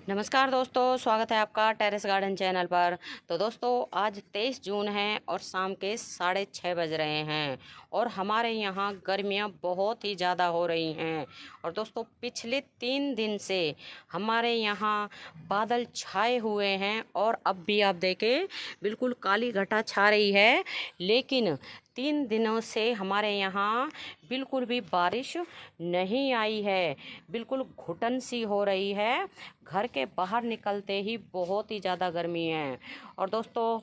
नमस्कार दोस्तों, स्वागत है आपका टेरेस गार्डन चैनल पर। तो दोस्तों, आज 23 जून है और शाम के 6:30 बज रहे हैं और हमारे यहाँ गर्मियाँ बहुत ही ज़्यादा हो रही हैं। और दोस्तों, पिछले 3 दिन से हमारे यहाँ बादल छाए हुए हैं और अब भी आप देखें बिल्कुल काली घटा छा रही है। लेकिन 3 दिनों से हमारे यहाँ बिल्कुल भी बारिश नहीं आई है। बिल्कुल घुटन सी हो रही है। घर के बाहर निकलते ही बहुत ही ज़्यादा गर्मी है। और दोस्तों,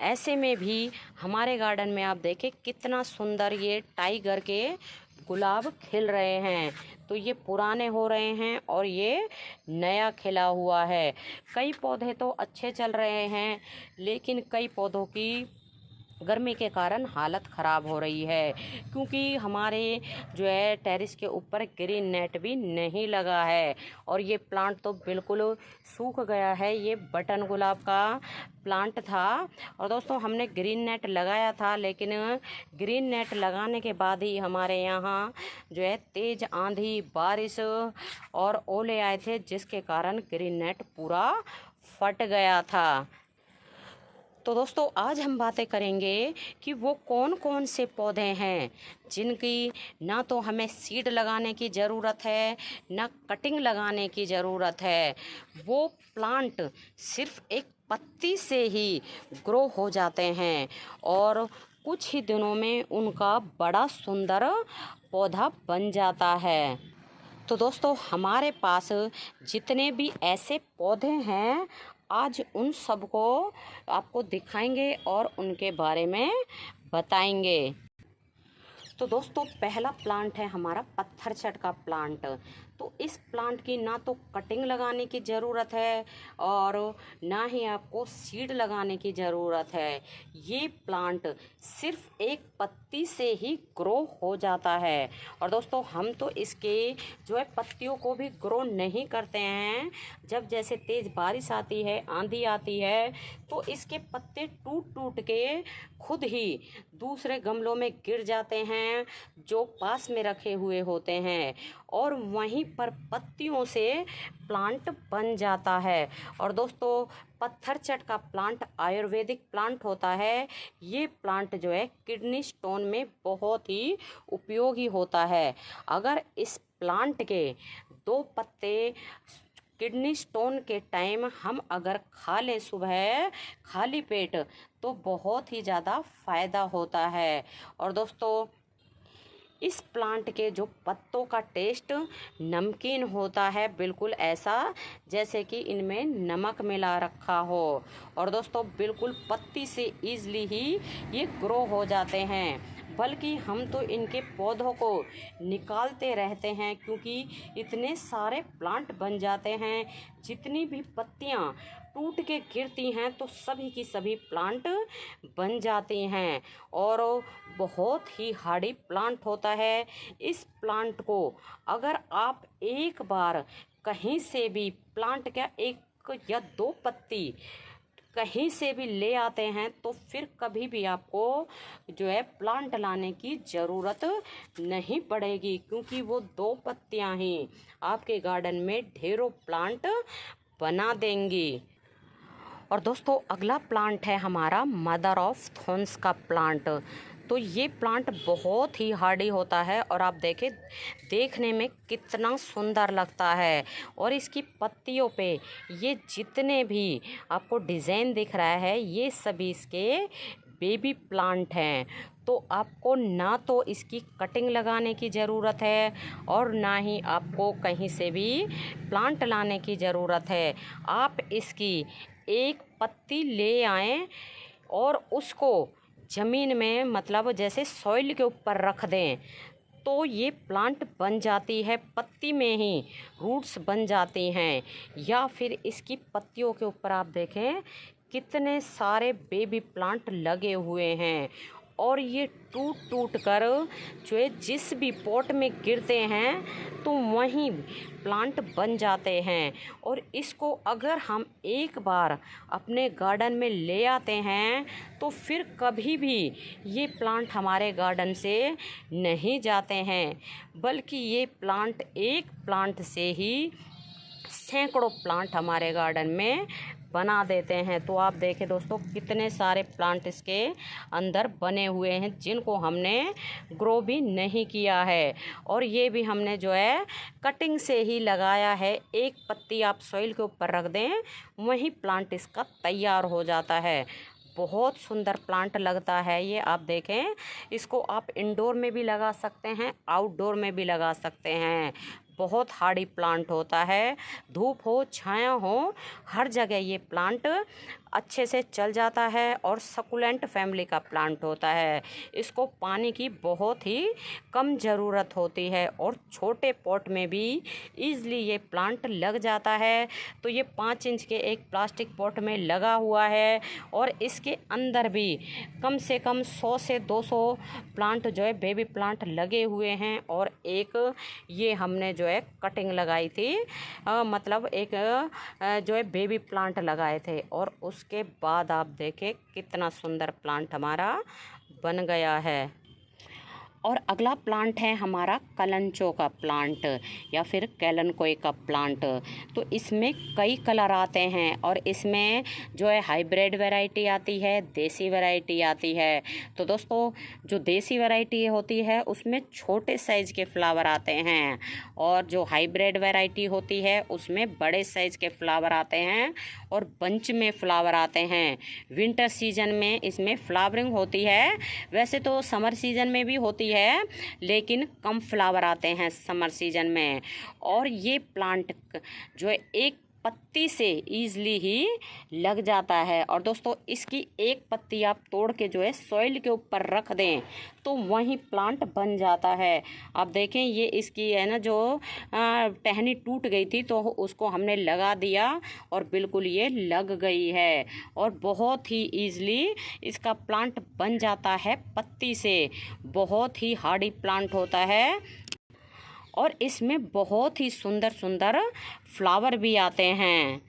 ऐसे में भी हमारे गार्डन में आप देखें कितना सुंदर ये टाइगर के गुलाब खिल रहे हैं। तो ये पुराने हो रहे हैं और ये नया खिला हुआ है। कई पौधे तो अच्छे चल रहे हैं, लेकिन कई पौधों की गर्मी के कारण हालत ख़राब हो रही है, क्योंकि हमारे जो है टेरेस के ऊपर ग्रीन नेट भी नहीं लगा है और ये प्लांट तो बिल्कुल सूख गया है। ये बटन गुलाब का प्लांट था और दोस्तों, हमने ग्रीन नेट लगाया था, लेकिन ग्रीन नेट लगाने के बाद ही हमारे यहाँ जो है तेज़ आंधी, बारिश और ओले आए थे, जिसके कारण ग्रीन नेट पूरा फट गया था। तो दोस्तों, आज हम बातें करेंगे कि वो कौन कौन से पौधे हैं जिनकी ना तो हमें सीड लगाने की ज़रूरत है, ना कटिंग लगाने की ज़रूरत है। वो प्लांट सिर्फ एक पत्ती से ही ग्रो हो जाते हैं और कुछ ही दिनों में उनका बड़ा सुंदर पौधा बन जाता है। तो दोस्तों, हमारे पास जितने भी ऐसे पौधे हैं, आज उन सबको आपको दिखाएंगे और उनके बारे में बताएंगे। तो दोस्तों, पहला प्लांट है हमारा पत्थर चट का प्लांट। तो इस प्लांट की ना तो कटिंग लगाने की ज़रूरत है और ना ही आपको सीड लगाने की ज़रूरत है। ये प्लांट सिर्फ एक पत्ती से ही ग्रो हो जाता है। और दोस्तों, हम तो इसके जो है पत्तियों को भी ग्रो नहीं करते हैं। जब जैसे तेज़ बारिश आती है, आंधी आती है, तो इसके पत्ते टूट टूट के खुद ही दूसरे गमलों में गिर जाते हैं जो पास में रखे हुए होते हैं, और वहीं पर पत्तियों से प्लांट बन जाता है। और दोस्तों, पत्थर चट का प्लांट आयुर्वेदिक प्लांट होता है। ये प्लांट जो है किडनी स्टोन में बहुत ही उपयोगी होता है। अगर इस प्लांट के 2 पत्ते किडनी स्टोन के टाइम हम अगर खा लें सुबह खाली पेट, तो बहुत ही ज़्यादा फ़ायदा होता है। और दोस्तों, इस प्लांट के जो पत्तों का टेस्ट नमकीन होता है, बिल्कुल ऐसा जैसे कि इनमें नमक मिला रखा हो। और दोस्तों, बिल्कुल पत्ती से ईज़िली ही ये ग्रो हो जाते हैं। बल्कि हम तो इनके पौधों को निकालते रहते हैं, क्योंकि इतने सारे प्लांट बन जाते हैं। जितनी भी पत्तियां टूट के गिरती हैं, तो सभी की सभी प्लांट बन जाती हैं और बहुत ही हार्डी प्लांट होता है। इस प्लांट को अगर आप एक बार कहीं से भी प्लांट का 1 या 2 पत्ती कहीं से भी ले आते हैं, तो फिर कभी भी आपको जो है प्लांट लाने की ज़रूरत नहीं पड़ेगी, क्योंकि वो 2 पत्तियां ही आपके गार्डन में ढेरों प्लांट बना देंगी। और दोस्तों, अगला प्लांट है हमारा मदर ऑफ थॉर्न्स का प्लांट। तो ये प्लांट बहुत ही हार्डी होता है और आप देखें देखने में कितना सुंदर लगता है। और इसकी पत्तियों पे ये जितने भी आपको डिज़ाइन दिख रहा है, ये सभी इसके बेबी प्लांट हैं। तो आपको ना तो इसकी कटिंग लगाने की ज़रूरत है और ना ही आपको कहीं से भी प्लांट लाने की ज़रूरत है। आप इसकी एक पत्ती ले आएं और उसको ज़मीन में, मतलब जैसे सॉइल के ऊपर रख दें, तो ये प्लांट बन जाती है। पत्ती में ही रूट्स बन जाती हैं। या फिर इसकी पत्तियों के ऊपर आप देखें कितने सारे बेबी प्लांट लगे हुए हैं और ये टूट टूट कर जो है जिस भी पॉट में गिरते हैं, तो वहीं प्लांट बन जाते हैं। और इसको अगर हम एक बार अपने गार्डन में ले आते हैं, तो फिर कभी भी ये प्लांट हमारे गार्डन से नहीं जाते हैं, बल्कि ये प्लांट एक प्लांट से ही सैकड़ों प्लांट हमारे गार्डन में बना देते हैं। तो आप देखें दोस्तों कितने सारे प्लांट इसके अंदर बने हुए हैं जिनको हमने ग्रो भी नहीं किया है, और ये भी हमने जो है कटिंग से ही लगाया है। एक पत्ती आप सॉइल के ऊपर रख दें, वहीं प्लांट इसका तैयार हो जाता है। बहुत सुंदर प्लांट लगता है ये। आप देखें, इसको आप इंडोर में भी लगा सकते हैं, आउटडोर में भी लगा सकते हैं। बहुत हार्डी प्लांट होता है, धूप हो छाया हो हर जगह ये प्लांट अच्छे से चल जाता है, और सकुलेंट फैमिली का प्लांट होता है। इसको पानी की बहुत ही कम ज़रूरत होती है, और छोटे पॉट में भी ईज़िली ये प्लांट लग जाता है। तो ये 5 इंच के एक प्लास्टिक पॉट में लगा हुआ है, और इसके अंदर भी कम से कम 100 से 200 प्लांट जो है बेबी प्लांट लगे हुए हैं। और एक ये हमने जो है कटिंग लगाई थी, मतलब एक जो है बेबी प्लांट लगाए थे, और उसके बाद आप देखें कितना सुंदर प्लांट हमारा बन गया है। और अगला प्लांट है हमारा कलंचो का प्लांट या फिर कैलनकोई का प्लांट। तो इसमें कई कलर आते हैं, और इसमें जो है हाइब्रिड वैरायटी आती है, देसी वैरायटी आती है। तो दोस्तों जो देसी वैरायटी होती है उसमें छोटे साइज़ के फ्लावर आते हैं, और जो हाइब्रिड वैरायटी होती है उसमें बड़े साइज़ के फ्लावर आते हैं और बंच में फ्लावर आते हैं। विंटर सीजन में इसमें फ्लावरिंग होती है, वैसे तो समर सीजन में भी होती है, लेकिन कम फ्लावर आते हैं समर सीजन में। और ये प्लांट जो है एक पत्ती से ईज़िली ही लग जाता है। और दोस्तों इसकी एक पत्ती आप तोड़ के जो है सॉइल के ऊपर रख दें तो वहीं प्लांट बन जाता है। आप देखें ये इसकी है ना जो टहनी टूट गई थी तो उसको हमने लगा दिया और बिल्कुल ये लग गई है, और बहुत ही ईज़िली इसका प्लांट बन जाता है पत्ती से। बहुत ही हार्डी प्लांट होता है, और इसमें बहुत ही सुंदर सुंदर फ्लावर भी आते हैं।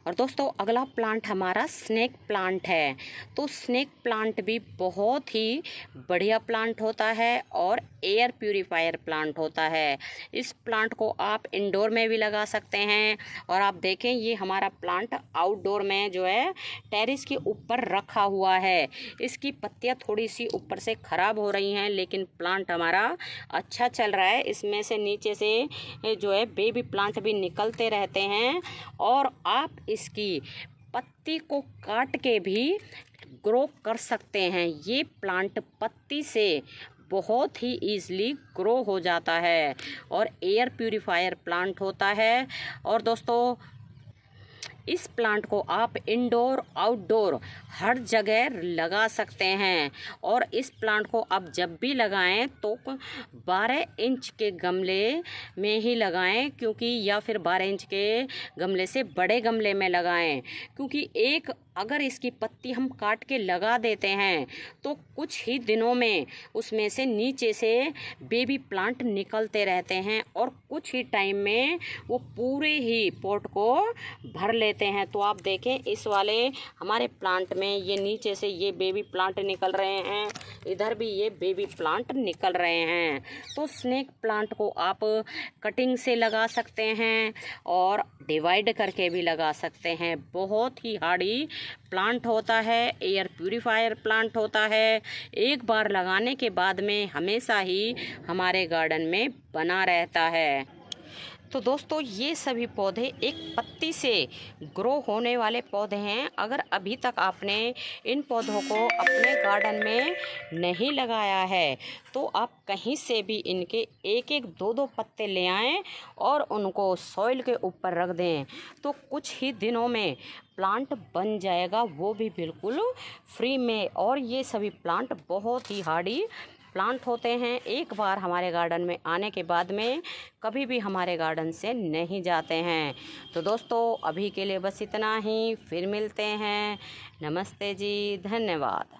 और दोस्तों अगला प्लांट हमारा स्नेक प्लांट है। तो स्नेक प्लांट भी बहुत ही बढ़िया प्लांट होता है और एयर प्यूरीफायर प्लांट होता है। इस प्लांट को आप इंडोर में भी लगा सकते हैं, और आप देखें ये हमारा प्लांट आउटडोर में जो है टेरेस के ऊपर रखा हुआ है। इसकी पत्तियां थोड़ी सी ऊपर से ख़राब हो रही हैं, लेकिन प्लांट हमारा अच्छा चल रहा है। इसमें से नीचे से जो है बेबी प्लांट भी निकलते रहते हैं, और आप इसकी पत्ती को काट के भी ग्रो कर सकते हैं। ये प्लांट पत्ती से बहुत ही ईज़िली ग्रो हो जाता है, और एयर प्यूरीफायर प्लांट होता है। और दोस्तों इस प्लांट को आप इंडोर आउटडोर हर जगह लगा सकते हैं, और इस प्लांट को आप जब भी लगाएं तो 12 इंच के गमले में ही लगाएं, क्योंकि या फिर 12 इंच के गमले से बड़े गमले में लगाएं, क्योंकि एक अगर इसकी पत्ती हम काट के लगा देते हैं तो कुछ ही दिनों में उसमें से नीचे से बेबी प्लांट निकलते रहते हैं, और कुछ ही टाइम में वो पूरे ही पॉट को भर लेते हैं। तो आप देखें इस वाले हमारे प्लांट में ये नीचे से ये बेबी प्लांट निकल रहे हैं, इधर भी ये बेबी प्लांट निकल रहे हैं। तो स्नेक प्लांट को आप कटिंग से लगा सकते हैं और डिवाइड करके भी लगा सकते हैं। बहुत ही हार्डी प्लांट होता है, एयर प्यूरीफायर प्लांट होता है। एक बार लगाने के बाद में हमेशा ही हमारे गार्डन में बना रहता है। तो दोस्तों ये सभी पौधे एक पत्ती से ग्रो होने वाले पौधे हैं। अगर अभी तक आपने इन पौधों को अपने गार्डन में नहीं लगाया है तो आप कहीं से भी इनके एक एक दो दो पत्ते ले आएं और उनको सॉइल के ऊपर रख दें, तो कुछ ही दिनों में प्लांट बन जाएगा, वो भी बिल्कुल फ्री में। और ये सभी प्लांट बहुत ही हार्डी प्लांट होते हैं। एक बार हमारे गार्डन में आने के बाद में कभी भी हमारे गार्डन से नहीं जाते हैं। तो दोस्तों अभी के लिए बस इतना ही, फिर मिलते हैं। नमस्ते जी, धन्यवाद।